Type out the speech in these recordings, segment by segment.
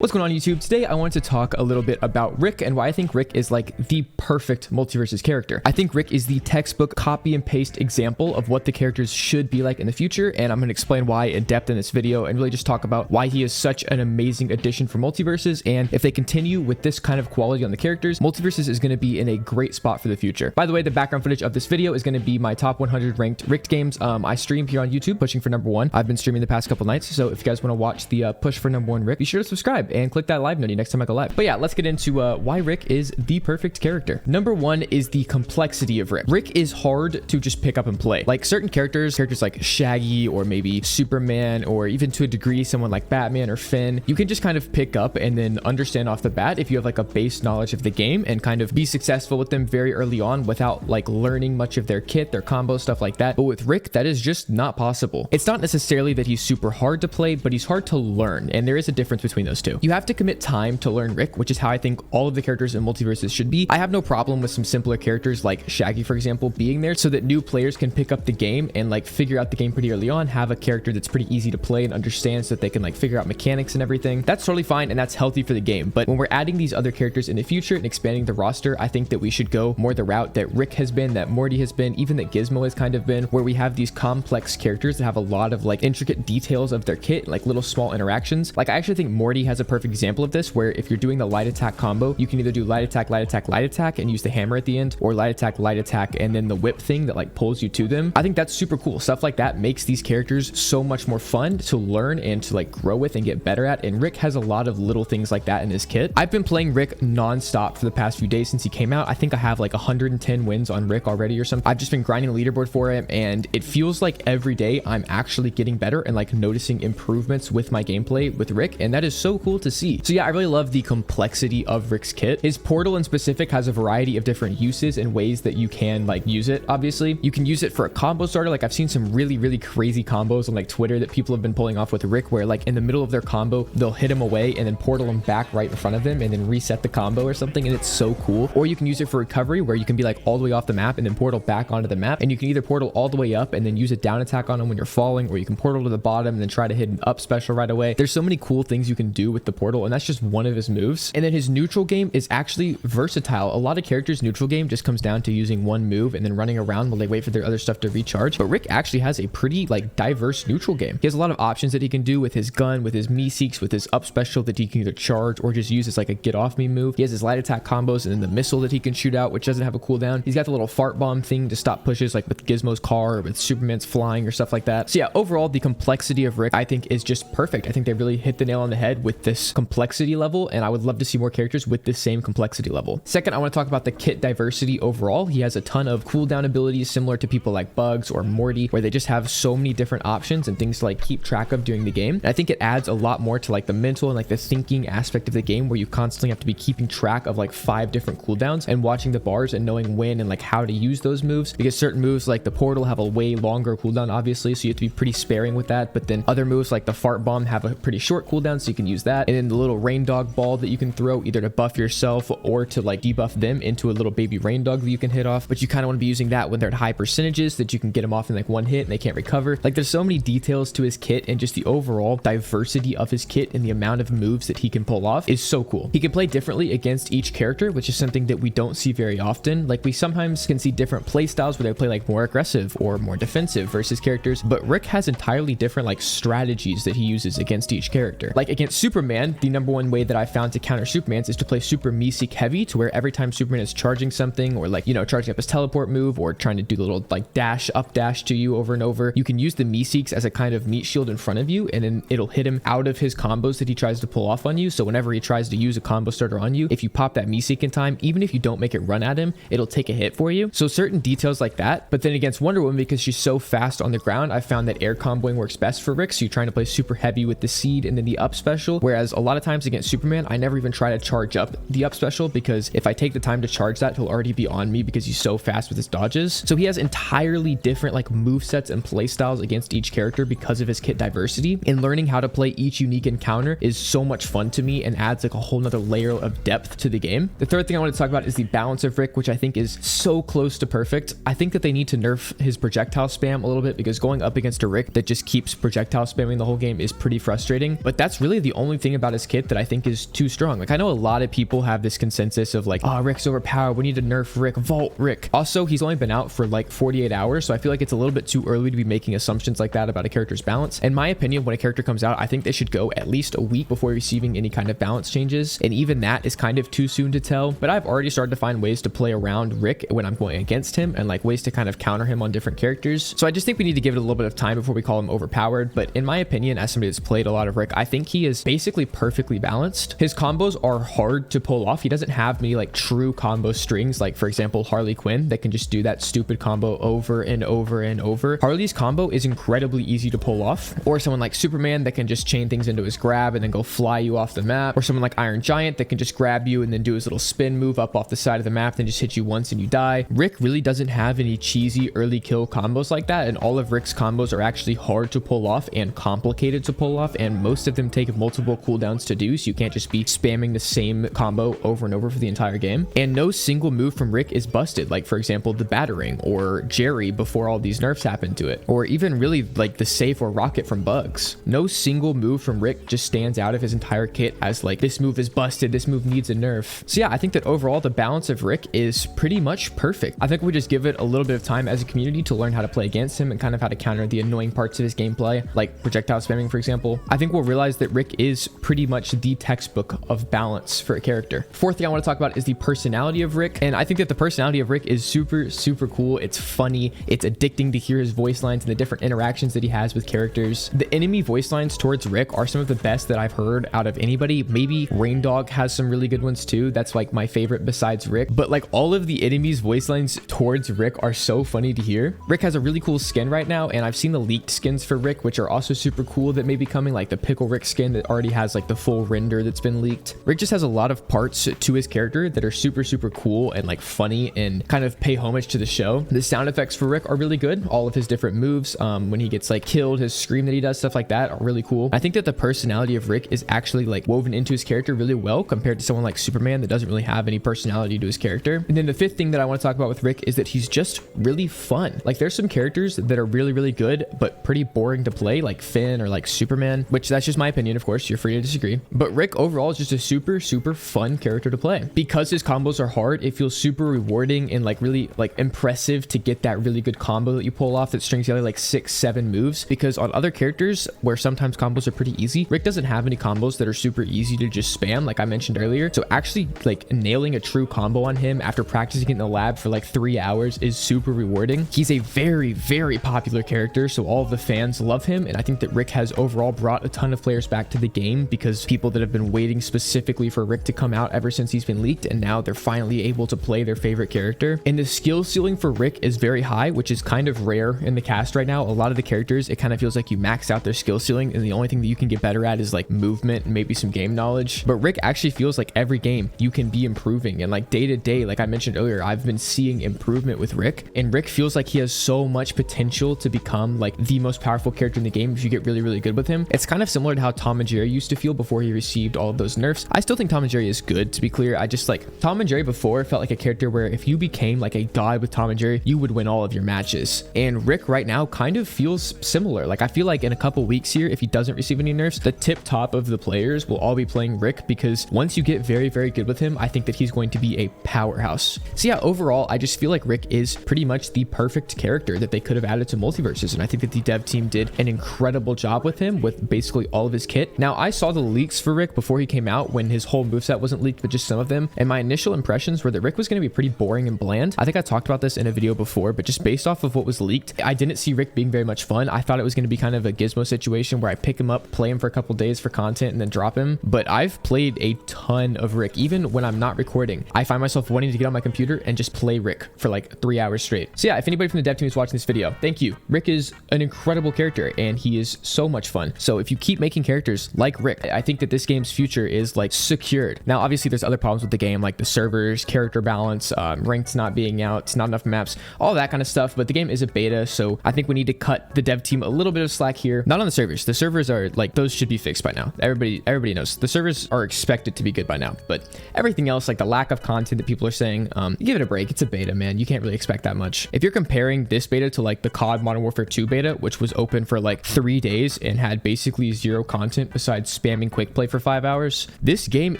What's going on YouTube? Today I wanted to talk a little bit about Rick and why I think Rick is like the perfect MultiVersus character. I think Rick is the textbook copy and paste example of what the characters should be like in the future, and I'm going to explain why in depth in this video and really just talk about why he is such an amazing addition for MultiVersus, and if they continue with this kind of quality on the characters, MultiVersus is going to be in a great spot for the future. By the way, the background footage of this video is going to be my top 100 ranked Rick games. I stream here on YouTube pushing for #1. I've been streaming the past couple nights, so if you guys want to watch the push for #1 Rick, be sure to subscribe and click that live notify next time I go live. But yeah, let's get into why Rick is the perfect character. #1 is the complexity of Rick. Rick is hard to just pick up and play. Like certain characters like Shaggy or maybe Superman, or even to a degree someone like Batman or Finn, you can just kind of pick up and then understand off the bat if you have like a base knowledge of the game and kind of be successful with them very early on without like learning much of their kit, their combo, stuff like that. But with Rick, that is just not possible. It's not necessarily that he's super hard to play, but he's hard to learn, and there is a difference between those two. You have to commit time to learn Rick, which is how I think all of the characters in MultiVersus should be. I have no problem with some simpler characters like Shaggy, for example, being there so that new players can pick up the game and like figure out the game pretty early on, have a character that's pretty easy to play and understand so that they can like figure out mechanics and everything. That's totally fine and that's healthy for the game. But when we're adding these other characters in the future and expanding the roster, I think that we should go more the route that Rick has been, that Morty has been, even that Gizmo has kind of been, where we have these complex characters that have a lot of like intricate details of their kit, like little small interactions. Like I actually think Morty has a perfect example of this, where if you're doing the light attack combo, you can either do light attack, light attack, light attack and use the hammer at the end, or light attack, and then the whip thing that like pulls you to them. I think that's super cool. Stuff like that makes these characters so much more fun to learn and to like grow with and get better at, and Rick has a lot of little things like that in his kit. I've been playing Rick non-stop for the past few days since he came out. I think I have like 110 wins on Rick already or something. I've just been grinding the leaderboard for him, and it feels like every day I'm actually getting better and like noticing improvements with my gameplay with Rick, and that is so cool to see. So yeah, I really love the complexity of Rick's kit. His portal in specific has a variety of different uses and ways that you can like use it. Obviously, you can use it for a combo starter. Like I've seen some really crazy combos on like Twitter that people have been pulling off with Rick, where like in the middle of their combo, they'll hit him away and then portal him back right in front of them and then reset the combo or something, and it's so cool. Or you can use it for recovery, where you can be like all the way off the map and then portal back onto the map, and you can either portal all the way up and then use a down attack on him when you're falling, or you can portal to the bottom and then try to hit an up special right away. There's so many cool things you can do with the portal, and that's just one of his moves. And then his neutral game is actually versatile. A lot of characters' neutral game just comes down to using one move and then running around while they wait for their other stuff to recharge, but Rick actually has a pretty like diverse neutral game. He has a lot of options that he can do with his gun, with his me seeks, with his up special that he can either charge or just use as like a get off me move. He has his light attack combos and then the missile that he can shoot out, which doesn't have a cooldown. He's got the little fart bomb thing to stop pushes like with Gizmo's car or with Superman's flying or stuff like that. So yeah, overall the complexity of Rick I think is just perfect. I think they really hit the nail on the head with this complexity level, and I would love to see more characters with this same complexity level. Second, I want to talk about the kit diversity overall. He has a ton of cooldown abilities similar to people like Bugs or Morty, where they just have so many different options and things to like keep track of during the game. And I think it adds a lot more to like the mental and like the thinking aspect of the game, where you constantly have to be keeping track of like 5 different cooldowns and watching the bars and knowing when and like how to use those moves, because certain moves like the portal have a way longer cooldown obviously, so you have to be pretty sparing with that, but then other moves like the fart bomb have a pretty short cooldown, so you can use that. And then the little rain dog ball that you can throw either to buff yourself or to like debuff them into a little baby rain dog that you can hit off, but you kind of want to be using that when they're at high percentages so that you can get them off in like one hit and they can't recover. Like there's so many details to his kit, and just the overall diversity of his kit and the amount of moves that he can pull off is so cool. He can play differently against each character, which is something that we don't see very often. Like we sometimes can see different play styles where they play like more aggressive or more defensive versus characters, but Rick has entirely different like strategies that he uses against each character. Like against Superman, the #1 way that I found to counter Superman's is to play super me seek heavy, to where every time Superman is charging something or like, you know, charging up his teleport move or trying to do the little like dash up dash to you over and over, you can use the me seeks as a kind of meat shield in front of you, and then it'll hit him out of his combos that he tries to pull off on you. So whenever he tries to use a combo starter on you, if you pop that me seek in time, even if you don't make it run at him, it'll take a hit for you. So certain details like that. But then against Wonder Woman, because she's so fast on the ground, I found that air comboing works best for Rick. So you're trying to play super heavy with the seed and then the up special, whereas a lot of times against Superman, I never even try to charge up the up special, because if I take the time to charge that, he'll already be on me because he's so fast with his dodges. So he has entirely different like move sets and play styles against each character because of his kit diversity, and learning how to play each unique encounter is so much fun to me and adds like a whole nother layer of depth to the game. The third thing I want to talk about is the balance of Rick, which I think is so close to perfect. I think that they need to nerf his projectile spam a little bit, because going up against a Rick that just keeps projectile spamming the whole game is pretty frustrating, but that's really the only thing anything about his kit that I think is too strong. Like, I know a lot of people have this consensus of like, oh, Rick's overpowered, we need to nerf Rick, vault Rick. Also, he's only been out for like 48 hours, so I feel like it's a little bit too early to be making assumptions like that about a character's balance. In my opinion, when a character comes out, I think they should go at least a week before receiving any kind of balance changes, and even that is kind of too soon to tell. But I've already started to find ways to play around Rick when I'm going against him, and like ways to kind of counter him on different characters. So I just think we need to give it a little bit of time before we call him overpowered. But in my opinion, as somebody that's played a lot of Rick, I think he is basically perfectly balanced. His combos are hard to pull off. He doesn't have many like true combo strings, like for example Harley Quinn, that can just do that stupid combo over and over and over. Harley's combo is incredibly easy to pull off. Or someone like Superman that can just chain things into his grab and then go fly you off the map. Or someone like Iron Giant that can just grab you and then do his little spin move up off the side of the map, then just hit you once and you die. Rick really doesn't have any cheesy early kill combos like that, and all of Rick's combos are actually hard to pull off and complicated to pull off, and most of them take multiple cooldowns to do, so you can't just be spamming the same combo over and over for the entire game. And no single move from Rick is busted, like for example the battering or Jerry before all these nerfs happened to it, or even really like the safe or rocket from Bugs. No single move from Rick just stands out of his entire kit as like, this move is busted, this move needs a nerf. So yeah, I think that overall the balance of Rick is pretty much perfect. I think we just give it a little bit of time as a community to learn how to play against him and kind of how to counter the annoying parts of his gameplay, like projectile spamming for example. I think we'll realize that Rick is pretty much the textbook of balance for a character. Fourth thing I want to talk about is the personality of Rick, and I think that the personality of Rick is super cool. It's funny, it's addicting to hear his voice lines and the different interactions that he has with characters. The enemy voice lines towards Rick are some of the best that I've heard out of anybody. Maybe Raindog has some really good ones too. That's like my favorite besides Rick, but like all of the enemies voice lines towards Rick are so funny to hear. Rick has a really cool skin right now, and I've seen the leaked skins for Rick, which are also super cool, that may be coming, like the Pickle Rick skin that already has like the full render that's been leaked. Rick just has a lot of parts to his character that are super cool and like funny and kind of pay homage to the show. The sound effects for Rick are really good. All of his different moves, when he gets like killed, his scream that he does, stuff like that are really cool. I think that the personality of Rick is actually like woven into his character really well compared to someone like Superman that doesn't really have any personality to his character. And then the fifth thing that I want to talk about with Rick is that he's just really fun. Like there's some characters that are really good but pretty boring to play, like Finn or like Superman, which that's just my opinion, of course, you're free to disagree. But Rick overall is just a super fun character to play. Because his combos are hard, it feels super rewarding and like really like impressive to get that really good combo that you pull off that strings together like 6-7 moves. Because on other characters where sometimes combos are pretty easy, Rick doesn't have any combos that are super easy to just spam, like I mentioned earlier. So actually like nailing a true combo on him after practicing in the lab for like 3 hours is super rewarding. He's a very popular character, so all of the fans love him, and I think that Rick has overall brought a ton of players back to the game because people that have been waiting specifically for Rick to come out ever since he's been leaked, and now they're finally able to play their favorite character. And the skill ceiling for Rick is very high, which is kind of rare in the cast right now. A lot of the characters, it kind of feels like you max out their skill ceiling and the only thing that you can get better at is like movement and maybe some game knowledge. But Rick actually feels like every game you can be improving, and like day to day, like I mentioned earlier, I've been seeing improvement with Rick, and Rick feels like he has so much potential to become like the most powerful character in the game if you get really good with him. It's kind of similar to how Tom and Jerry used to feel before he received all of those nerfs. I still think Tom and Jerry is good, to be clear. I just like Tom and Jerry before felt like a character where if you became like a god with Tom and Jerry, you would win all of your matches. And Rick right now kind of feels similar. Like I feel like in a couple weeks here, if he doesn't receive any nerfs, the tip top of the players will all be playing Rick, because once you get very good with him, I think that he's going to be a powerhouse. So yeah, overall, I just feel like Rick is pretty much the perfect character that they could have added to MultiVersus, and I think that the dev team did an incredible job with him with basically all of his kit. Now, I saw the leaks for Rick before he came out when his whole moveset wasn't leaked, but just some of them, and my initial impressions were that Rick was going to be pretty boring and bland. I think I talked about this in a video before, but just based off of what was leaked, I didn't see Rick being very much fun. I thought it was going to be kind of a Gizmo situation where I pick him up, play him for a couple days for content, and then drop him. But I've played a ton of Rick. Even when I'm not recording, I find myself wanting to get on my computer and just play Rick for like 3 hours straight. So yeah, if anybody from the dev team is watching this video, thank you. Rick is an incredible character and he is so much fun. So if you keep making characters like Rick, I think that this game's future is like secured. Now, obviously there's other problems with the game, like the servers, character balance, ranked not being out, not enough maps, all that kind of stuff. But the game is a beta, so I think we need to cut the dev team a little bit of slack here. Not on the servers. The servers are like, those should be fixed by now. Everybody knows the servers are expected to be good by now, but everything else, like the lack of content that people are saying, give it a break. It's a beta, man. You can't really expect that much. If you're comparing this beta to like the COD Modern Warfare 2 beta, which was open for like 3 days and had basically zero content besides spamming quick play for 5 hours. This game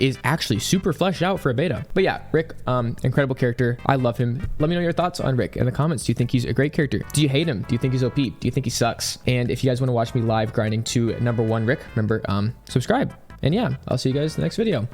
is actually super fleshed out for a beta. But yeah, Rick, incredible character. I love him. Let me know your thoughts on Rick in the comments. Do you think he's a great character? Do you hate him? Do you think he's OP? Do you think he sucks? And if you guys want to watch me live grinding to #1 Rick, remember, subscribe. And yeah, I'll see you guys in the next video.